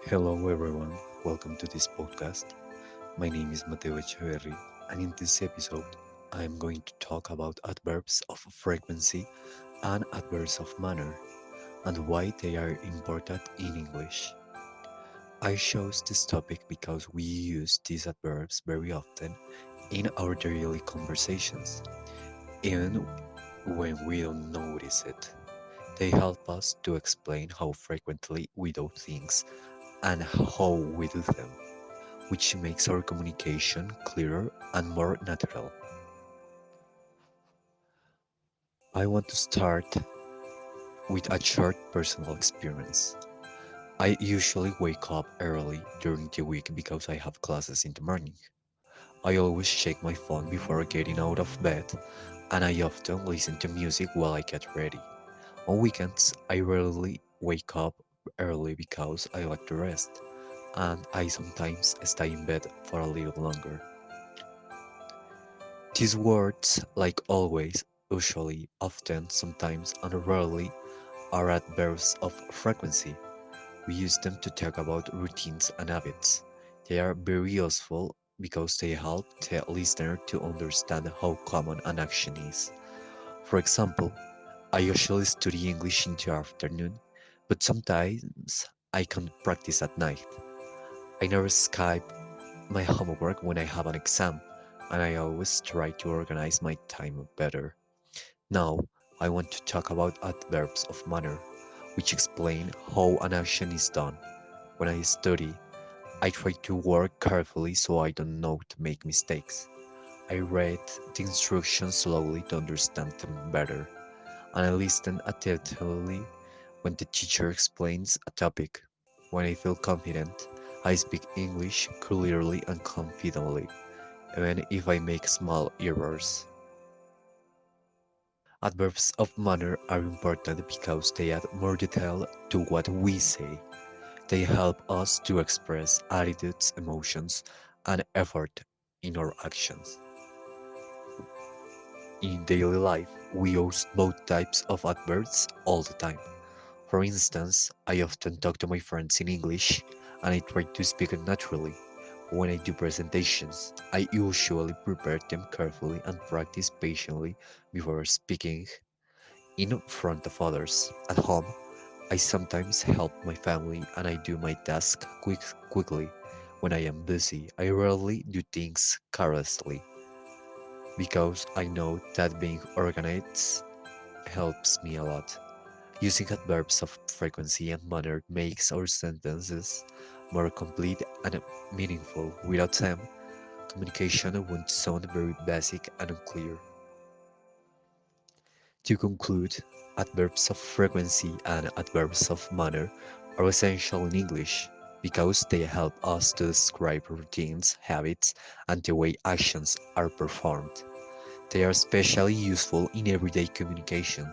Hello everyone, welcome to this podcast. My name is Mateo Echeverry, and in this episode, I am going to talk about adverbs of frequency and adverbs of manner and why they are important in English. I chose this topic because we use these adverbs very often in our daily conversations, even when we don't notice it. They help us to explain how frequently we do things and how we do them, which makes our communication clearer and more natural. I want to start with a short personal experience. I usually wake up early during the week because I have classes in the morning. I always check my phone before getting out of bed, and I often listen to music while I get ready. On weekends, I rarely wake up early because I like to rest, and I sometimes stay in bed for a little longer. These words, like always, usually, often, sometimes, and rarely, are adverbs of frequency. We use them to talk about routines and habits. They are very useful because they help the listener to understand how common an action is. For example, I usually study English in the afternoon, but sometimes I can practice at night. I never Skype my homework when I have an exam, and I always try to organize my time better. Now, I want to talk about adverbs of manner, which explain how an action is done. When I study, I try to work carefully so I don't know to make mistakes. I read the instructions slowly to understand them better, and I listen attentively when the teacher explains a topic. When I feel confident, I speak English clearly and confidently, even if I make small errors. Adverbs of manner are important because they add more detail to what we say. They help us to express attitudes, emotions, and effort in our actions. In daily life, we use both types of adverbs all the time. For instance, I often talk to my friends in English and I try to speak it naturally. When I do presentations, I usually prepare them carefully and practice patiently before speaking in front of others. At home, I sometimes help my family and I do my task quickly. When I am busy, I rarely do things carelessly because I know that being organized helps me a lot. Using adverbs of frequency and manner makes our sentences more complete and meaningful. Without them, communication would sound very basic and unclear. To conclude, adverbs of frequency and adverbs of manner are essential in English because they help us to describe routines, habits, and the way actions are performed. They are especially useful in everyday communication,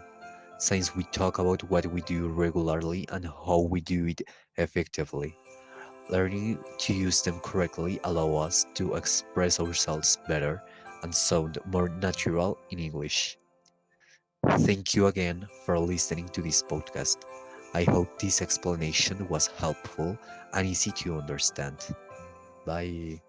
since we talk about what we do regularly and how we do it effectively. Learning to use them correctly allow us to express ourselves better and sound more natural in English. Thank you again for listening to this podcast. I hope this explanation was helpful and easy to understand. Bye.